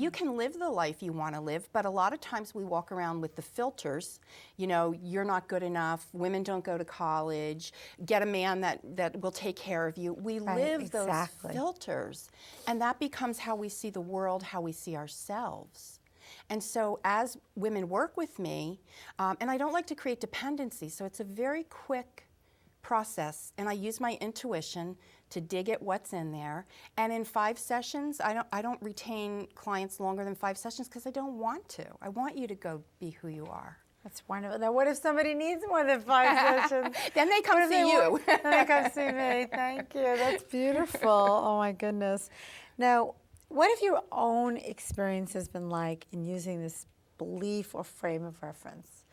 You can live the life you want to live, but a lot of times we walk around with the filters. You know, you're not good enough, women don't go to college, get a man that will take care of you. We live those filters, and that becomes how we see the world, how we see ourselves. And so as women work with me, and I don't like to create dependency, so it's a very quick process, and I use my intuition to dig at what's in there. And in 5 sessions, I don't retain clients longer than 5 sessions because I don't want to. I want you to go be who you are. That's wonderful. Now, what if somebody needs more than 5 sessions? Then they come see you. Then they come see me. Thank you. That's beautiful. Oh, my goodness. Now, what have your own experience has been like in using this belief or frame of reference?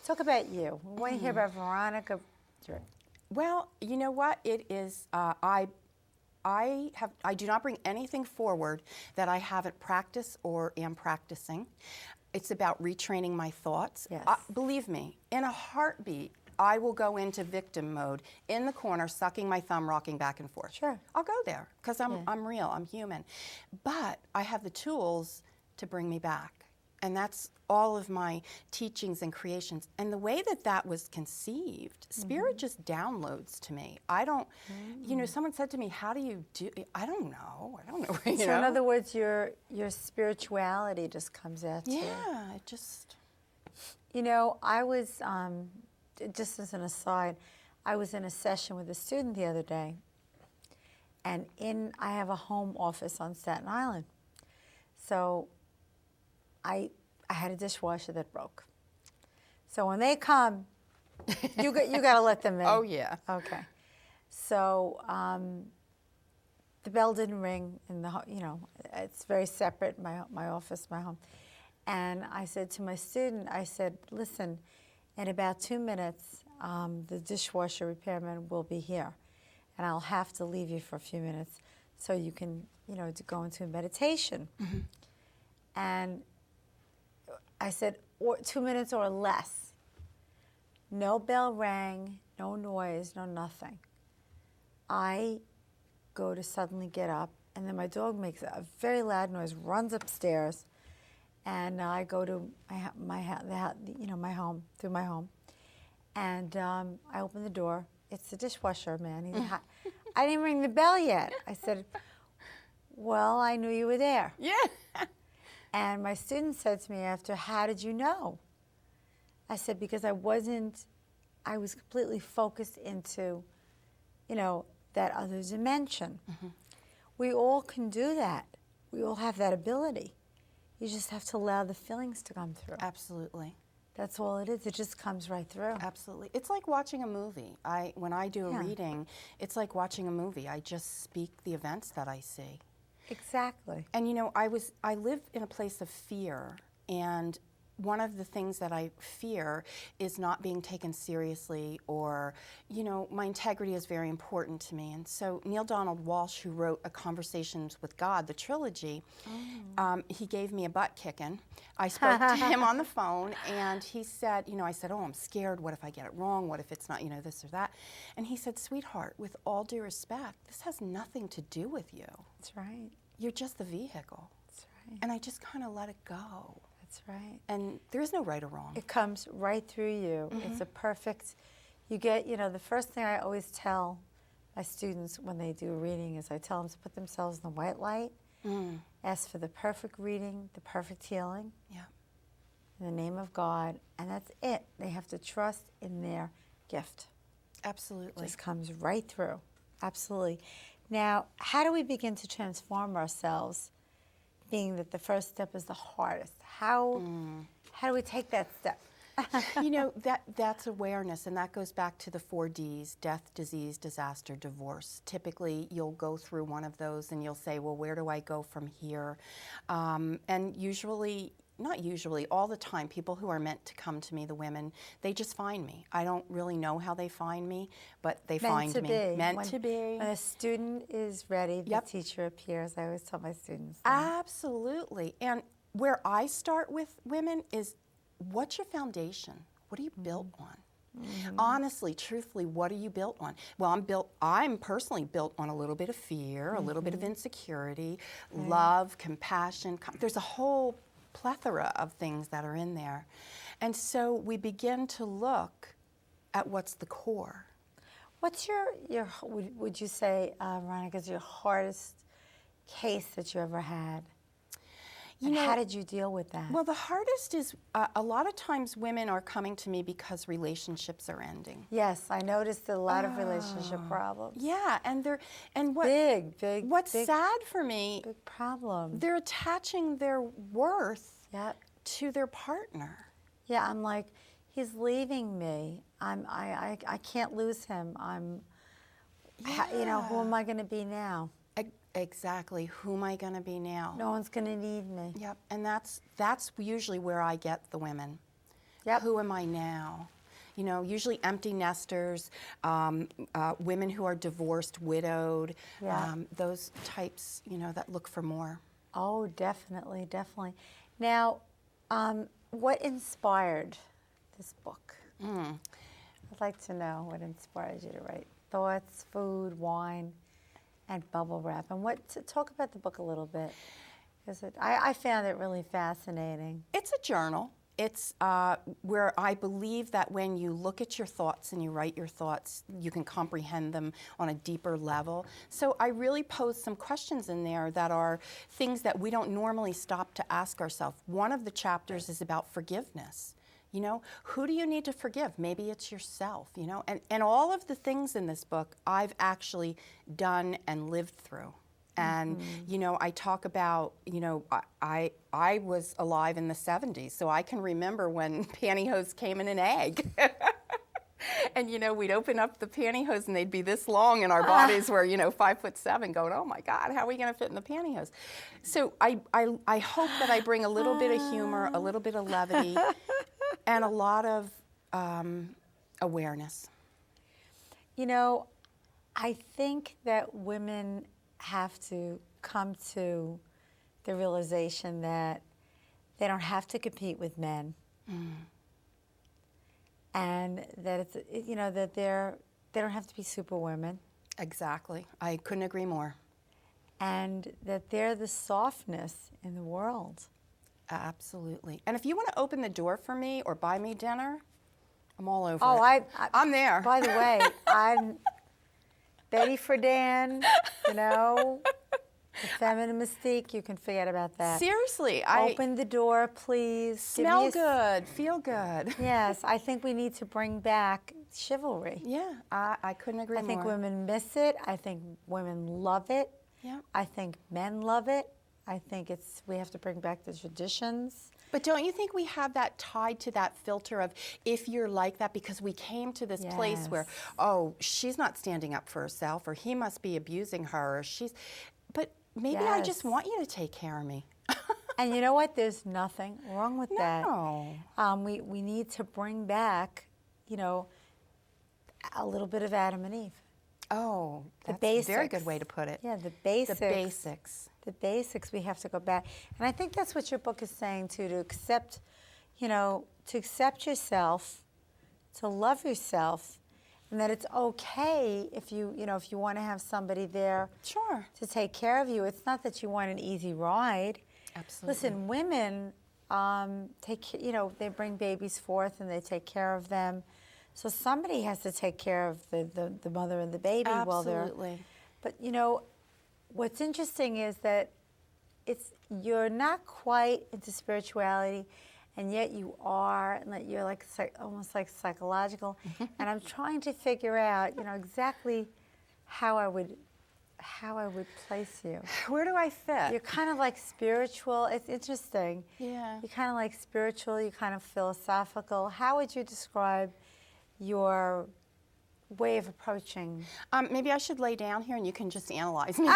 Talk about you. We want to hear about Veronica Drake. Well, you know what? It is, I do not bring anything forward that I haven't practiced or am practicing. It's about retraining my thoughts. Yes. Believe me, in a heartbeat, I will go into victim mode in the corner, sucking my thumb, rocking back and forth. Sure. I'll go there because I'm real, I'm human. But I have the tools to bring me back. And that's all of my teachings and creations. And the way that was conceived, Spirit just downloads to me. I don't, you know, someone said to me, how do you do, I don't know. You so know? In other words, your spirituality just comes out to you. Yeah, it just. You know, I was, just as an aside, I was in a session with a student the other day. And I have a home office on Staten Island. So I had a dishwasher that broke. So when they come, you got to let them in. Oh, yeah. Okay. So the bell didn't ring in the, you know, it's very separate, my office, my home. And I said to my student, I said, listen, in about 2 minutes, the dishwasher repairman will be here. And I'll have to leave you for a few minutes so you can, you know, to go into a meditation. And I said, 2 minutes or less. No bell rang, no noise, no nothing. I go to suddenly get up, and then my dog makes a very loud noise, runs upstairs, and I go to my home, through my home, and I open the door. It's the dishwasher man. He's I didn't ring the bell yet. I said, well, I knew you were there. Yeah. And my student said to me after, how did you know? I said, because I was completely focused into, you know, that other dimension. We all can do that. We all have that ability. You just have to allow the feelings to come through. Absolutely. That's all it is. It just comes right through. Absolutely. It's like watching a movie. When I do a reading, it's like watching a movie. I just speak the events that I see. Exactly. And you know, I live in a place of fear, and one of the things that I fear is not being taken seriously, or, you know, my integrity is very important to me. And so Neil Donald Walsh, who wrote A Conversations with God, the trilogy, he gave me a butt kicking. I spoke to him on the phone, and he said, you know, I said, oh, I'm scared. What if I get it wrong? What if it's not, you know, this or that? And he said, sweetheart, with all due respect, this has nothing to do with you. That's right. You're just the vehicle. That's right. And I just kind of let it go. That's right. And there is no right or wrong. It comes right through you. It's a perfect, you get, you know, the first thing I always tell my students when they do a reading is I tell them to put themselves in the white light, ask for the perfect reading, the perfect healing, in the name of God, and that's it. They have to trust in their gift. Absolutely. It just comes right through. Absolutely. Now, how do we begin to transform ourselves, being that the first step is the hardest? How do we take that step? You know, that's awareness, and that goes back to the 4 Ds, death, disease, disaster, divorce. Typically, you'll go through one of those and you'll say, well, where do I go from here? And usually, not usually, all the time, people who are meant to come to me, the women, they just find me. I don't really know how they find me, but they find me. Meant to be. When a student is ready, the teacher appears. I always tell my students that. Absolutely. And where I start with women is, what's your foundation? What are you built on? Honestly, truthfully, what are you built on? Well, I'm personally built on a little bit of fear, a little bit of insecurity, love, compassion. There's a whole plethora of things that are in there. And so we begin to look at what's the core. What's would you say, Veronica, is your hardest case that you ever had? And how did you deal with that? Well, the hardest is a lot of times women are coming to me because relationships are ending. Yes, I noticed a lot of relationship problems. Yeah, and what's big, sad for me, big problem. they're attaching their worth Yep. to their partner. Yeah, I'm like, he's leaving me. I can't lose him. Who am I going to be now? Exactly. Who am I going to be now? No one's going to need me. Yep. And that's usually where I get the women. Yep. Who am I now? Usually empty nesters, women who are divorced, widowed, those types, that look for more. Oh, definitely, definitely. Now, what inspired this book? I'd like to know what inspired you to write. Thoughts, food, wine, and bubble wrap. And talk about the book a little bit. I found it really fascinating. It's a journal. It's where I believe that when you look at your thoughts and you write your thoughts, you can comprehend them on a deeper level. So I really pose some questions in there that are things that we don't normally stop to ask ourselves. One of the chapters is about forgiveness. Who do you need to forgive? Maybe it's yourself, and all of the things in this book I've actually done and lived through. And, I talk about, I was alive in the 70s, so I can remember when pantyhose came in an egg. And, we'd open up the pantyhose and they'd be this long and our bodies were, 5'7", going, oh my God, how are we going to fit in the pantyhose? So I hope that I bring a little bit of humor, a little bit of levity, and a lot of awareness. I think that women have to come to the realization that they don't have to compete with men, and that that they don't have to be superwomen. Exactly, I couldn't agree more. And that they're the softness in the world. Absolutely. And if you want to open the door for me or buy me dinner, I'm all over it. I'm there. By the way, I'm Betty Friedan, the feminine mystique, you can forget about that. Seriously. Open the door, please. Smell good, feel good. Yes, I think we need to bring back chivalry. Yeah, I couldn't agree more. I think women miss it. I think women love it. Yeah. I think men love it. I think we have to bring back the traditions. But don't you think we have that tied to that filter of if you're like that, because we came to this place where, oh, she's not standing up for herself, or he must be abusing her, or but maybe I just want you to take care of me. And you know what? There's nothing wrong with that. No. We need to bring back, a little bit of Adam and Eve. Oh, that's the basics. A very good way to put it. Yeah, the basics. The basics. The basics, we have to go back. And I think that's what your book is saying too, to accept, to accept yourself, to love yourself, and that it's okay if you want to have somebody there to take care of you. It's not that you want an easy ride. Absolutely. Listen, women they bring babies forth and they take care of them. So somebody has to take care of the mother and the baby while they're. Absolutely. But what's interesting is that you're not quite into spirituality, and yet you are, and that you're like almost like psychological. And I'm trying to figure out, exactly how I would place you. Where do I fit? You're kind of like spiritual. It's interesting. Yeah. You're kind of like spiritual. You're kind of philosophical. How would you describe your way of approaching? Maybe I should lay down here and you can just analyze me.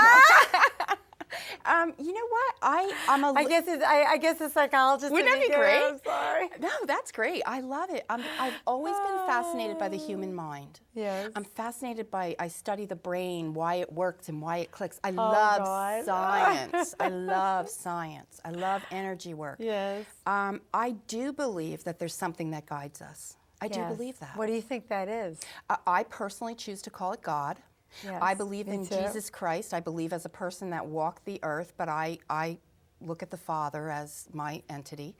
You know what? I guess a psychologist. Wouldn't that be great? I'm sorry. No, that's great. I love it. I've always been fascinated by the human mind. Yes. I'm fascinated I study the brain, why it works and why it clicks. I love science. I love science. I love energy work. Yes. I do believe that there's something that guides us. I do Yes. believe that. What do you think that is? I personally choose to call it God. Yes, I believe me in too. Jesus Christ. I believe as a person that walked the earth, but I look at the Father as my entity.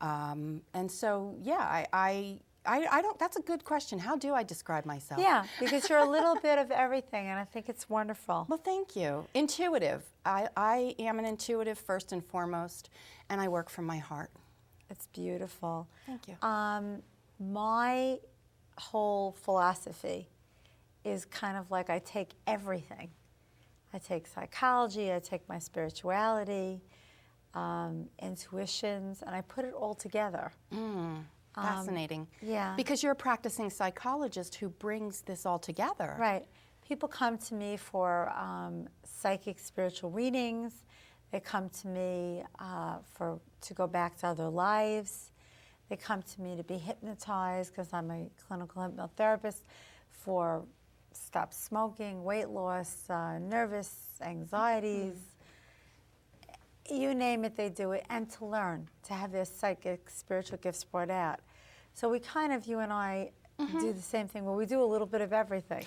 And so, yeah, I don't, that's a good question. How do I describe myself? Yeah, because you're a little bit of everything, and I think it's wonderful. Well, thank you. Intuitive. I am an intuitive first and foremost, and I work from my heart. It's beautiful. Thank you. My whole philosophy is kind of like I take everything. I take psychology, I take my spirituality, intuitions, and I put it all together. Fascinating. Yeah. Because you're a practicing psychologist who brings this all together. Right. People come to me for psychic spiritual readings. They come to me to go back to other lives. They come to me to be hypnotized because I'm a clinical hypnotherapist for stop smoking, weight loss, nervous anxieties. You name it, they do it, and to learn, to have their psychic spiritual gifts brought out. So we kind of, you and I, do the same thing, where we do a little bit of everything.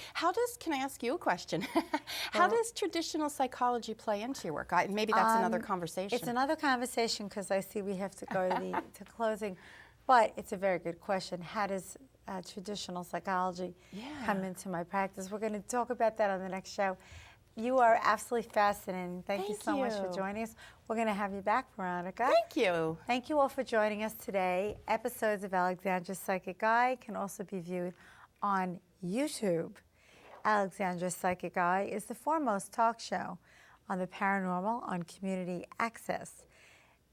Can I ask you a question? How does traditional psychology play into your work? Maybe that's another conversation. It's another conversation because I see we have to go to to closing, but it's a very good question. How does traditional psychology come into my practice? We're going to talk about that on the next show. You are absolutely fascinating. Thank you so much for joining us. We're going to have you back, Veronica. Thank you. Thank you all for joining us today. Episodes of Alexandra's Psychic Eye can also be viewed on YouTube. Alexandra's Psychic Eye is the foremost talk show on the paranormal on community access.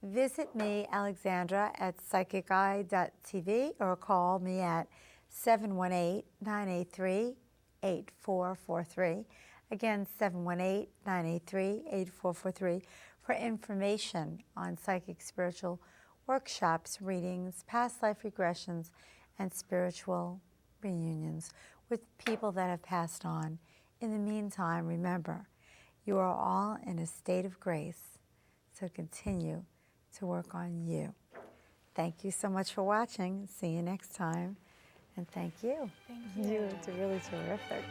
Visit me, Alexandra, at psychiceye.tv or call me at 718-983-8443. Again, 718-983-8443 for information on psychic spiritual workshops, readings, past life regressions, and spiritual reunions with people that have passed on. In the meantime, remember, you are all in a state of grace, so continue to work on you. Thank you so much for watching. See you next time. And thank you. Thank you. You were really terrific.